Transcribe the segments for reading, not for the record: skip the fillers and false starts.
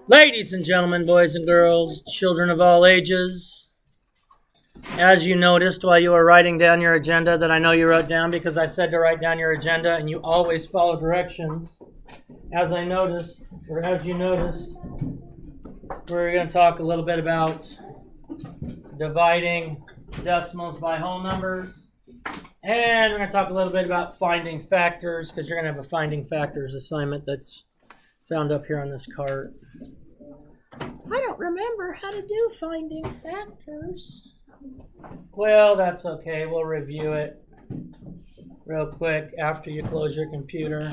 Ladies and gentlemen, boys and girls, children of all ages, as you noticed while you were writing down your agenda that I know you wrote down because I said to write down your agenda and you always follow directions, as you noticed, we're going to talk a little bit about dividing decimals by whole numbers, and we're going to talk a little bit about finding factors because you're going to have a finding factors assignment that's found up here on this card. I don't remember how to do finding factors. Well, that's okay. We'll review it real quick after you close your computer.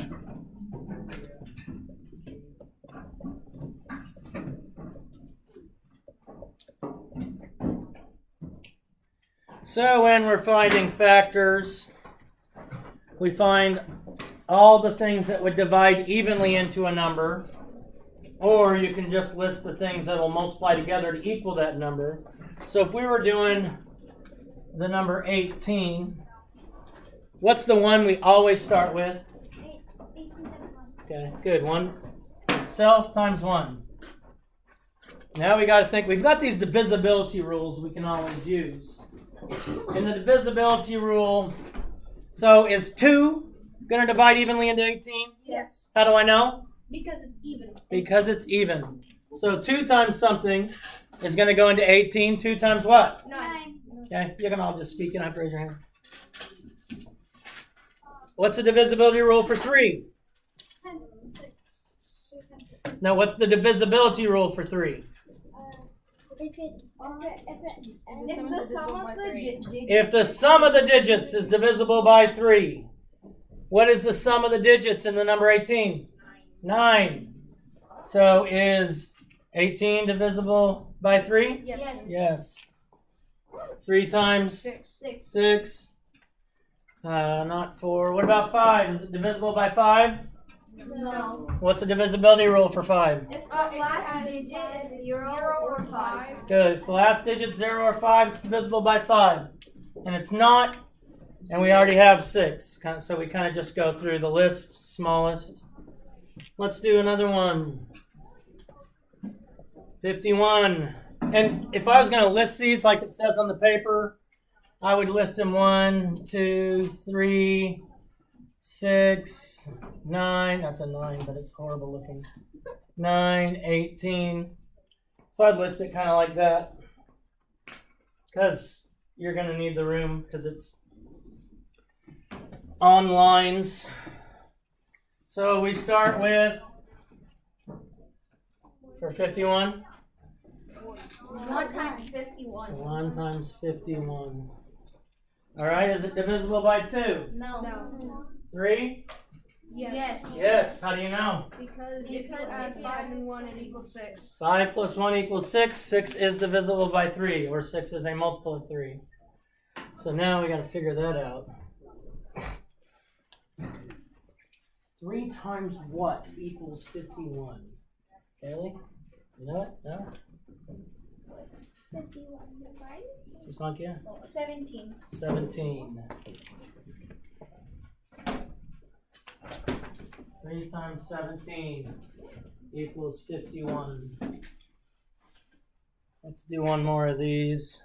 So when we're finding factors, we find all the things that would divide evenly into a number, or you can just list the things that will multiply together to equal that number. So if we were doing the number 18, what's the one we always start with? 18 times 1. Okay, good. 1 itself times 1. Now we got to think, we've got these divisibility rules we can always use. In the divisibility rule, so is 2 going to divide evenly into 18? Yes. How do I know? Because it's even. Because it's even. So 2 times something is going to go into 18. 2 times what? 9. Okay, you can all just speak. You don't have to raise your hand. What's the divisibility rule for 3? Now, what's the divisibility rule for 3? If the sum of the digits is divisible by 3, what is the sum of the digits in the number 18? 9. So is 18 divisible by 3? Yes. Yes. 3 times 6. Not 4. What about 5? Is it divisible by 5? No. What's the divisibility rule for 5? If the last digit is 0 or 5. Good. If the last digit's 0 or 5, it's divisible by 5. And it's not, and we already have 6. So we kind of just go through the list, smallest. Let's do another one. 51. And if I was going to list these like it says on the paper, I would list them 1, 2, 3, 6, 9. That's a 9, but it's horrible looking. 9, 18. So I'd list it kind of like that. Because you're going to need the room because it's on lines. So we start with, for 51? 1 times 51. 1 times 51. All right, is it divisible by 2? No. 3? Yes. Yes. How do you know? Because if you add 5 and 1, it equals 6. 5 plus 1 equals 6. 6 is divisible by 3, or 6 is a multiple of 3. So now we got to figure that out. 3 times what equals 51? Haley? You know it? No? 51, right? Just like you? 17. 17. 3 times 17 equals 51. Let's do one more of these.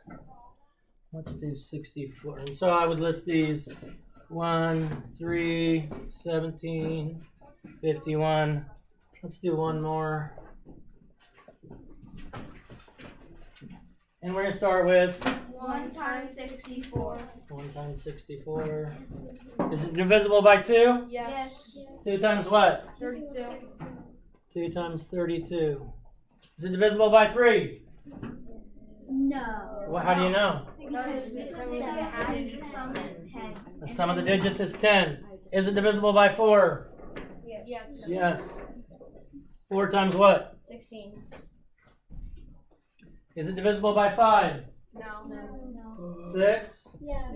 Let's do 64. And so I would list these 1, 3, 17, 51. Let's do one more. And we're going to start with 1 times 64. 1 times 64. Is it divisible by 2? Yes. 2 times what? 32. 2 times 32. Is it divisible by 3? No. Well, how do you know? Because the sum is 10. The sum of the digits is 10. Is it divisible by 4? Yes. Yes. 4 times what? 16. Is it divisible by 5? No. 6? Yeah.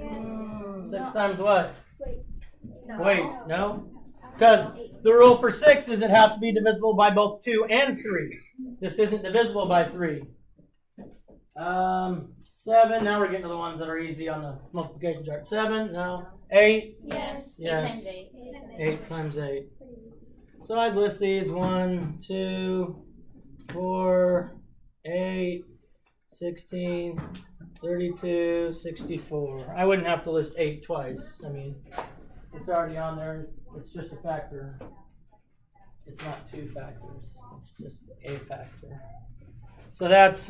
6 times what? No. Wait, no? Because the rule for 6 is it has to be divisible by both 2 and 3. This isn't divisible by 3. 7. Now we're getting to the ones that are easy on the multiplication chart. 7. No. 8. Yes. Yes. 8 times 8. 8 times 8. So I'd list these 1, 2, 4, 8, 16, 32, 64. I wouldn't have to list 8 twice. I mean, it's already on there. It's just a factor. It's not 2 factors. It's just a factor. So that's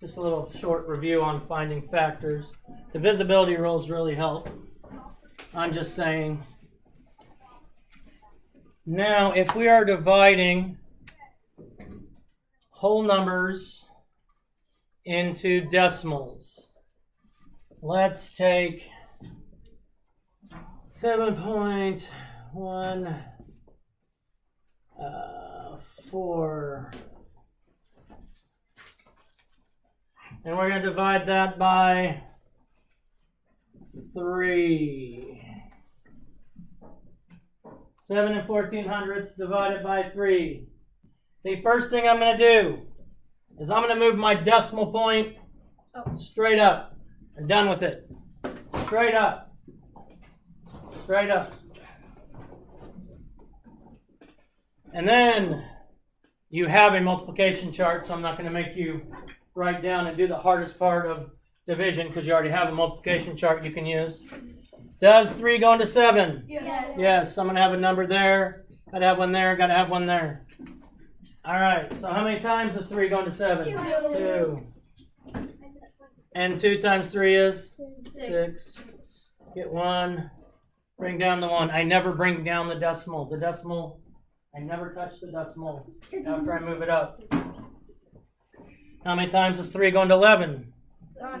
just a little short review on finding factors. Divisibility rules really help. I'm just saying. Now, if we are dividing whole numbers into decimals, let's take 7.14, and we're going to divide that by 3. 7 1400ths divided by 3. The first thing I'm going to do is I'm going to move my decimal point straight up. I'm done with it. Straight up. Straight up. And then you have a multiplication chart, so I'm not going to make you write down and do the hardest part of division because you already have a multiplication chart you can use. Does 3 go into 7? Yes. Yes, I'm going to have a number there. Got to have one there. Got to have one there. All right, so how many times does 3 go into 7? 2. And 2 times 3 is? 6. Get 1. Bring down the 1. I never bring down the decimal. The decimal, I never touch the decimal after I move it up. How many times does 3 go into 11?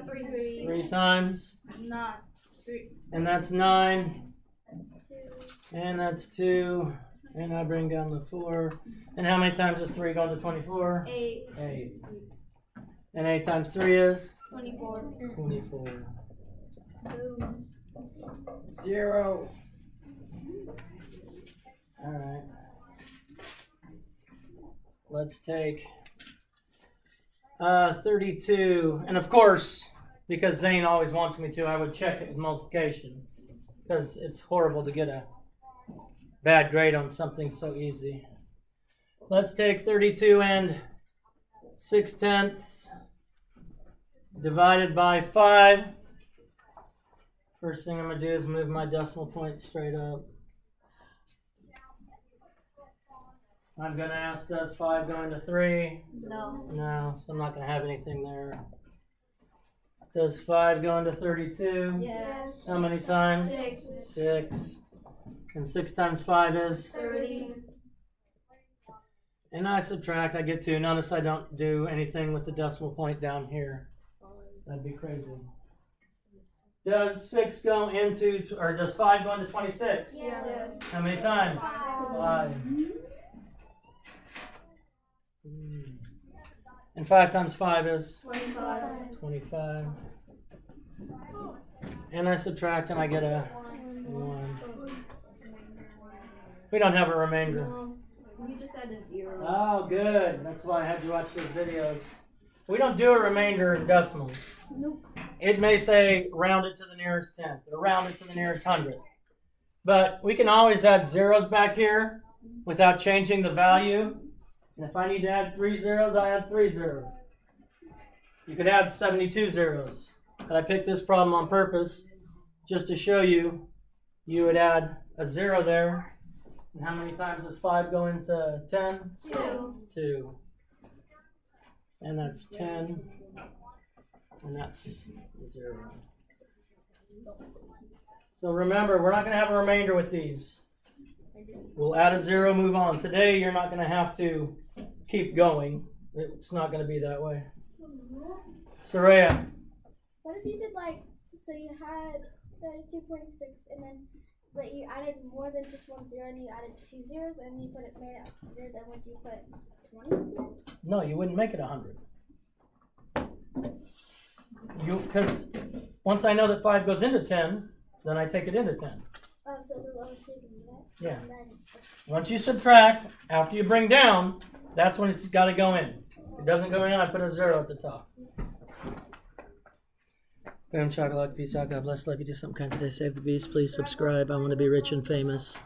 3. 3 times. Not 3. And that's 9. And that's 2. And I bring down the 4. And how many times does 3 go into 24? 8. 8. And 8 times 3 is? 24. 24. 0. All right. Let's take 32. And of course, because Zane always wants me to, I would check it with multiplication. Because it's horrible to get a bad grade on something so easy. Let's take 32 and 6/10 divided by 5. First thing I'm going to do is move my decimal point straight up. I'm going to ask, does 5 go into 3? No. No, so I'm not going to have anything there. Does 5 go into 32? Yes. How many times? 6. 6. And 6 times 5 is? 30. And I subtract, I get 2. Notice I don't do anything with the decimal point down here. That'd be crazy. Does 6 go into, or does 5 go into 26? Yes. How many times? 5. And 5 times 5 is? 25. 25. And I subtract and I get a 1. We don't have a remainder. No. You just had a 0. Oh, good. That's why I had you watch those videos. We don't do a remainder in decimals. Nope. It may say round it to the nearest 10th or round it to the nearest 100th. But we can always add zeros back here without changing the value. And if I need to add 3 zeros, I add 3 zeros. You could add 72 zeros. But I picked this problem on purpose just to show you. You would add a 0 there. And how many times does 5 go into 10? 2. 2. And that's 10. And that's 0. So remember, we're not going to have a remainder with these. We'll add a 0, move on. Today, you're not going to have to keep going. It's not going to be that way. Soraya. What if you did so you had 32.6 and then, but you added more than just 1 0 and you added 2 zeros and you made it 100, then would you put 20? No, you wouldn't make it 100. Because once I know that 5 goes into 10, then I take it into 10. Oh, so the lowest taking that? Yeah. And then, Once you subtract, after you bring down, that's when it's got to go in. If it doesn't go in, I put a 0 at the top. Boom, chocolate, peace out, God bless, love you, do something kind today, save the beast, please subscribe, I want to be rich and famous.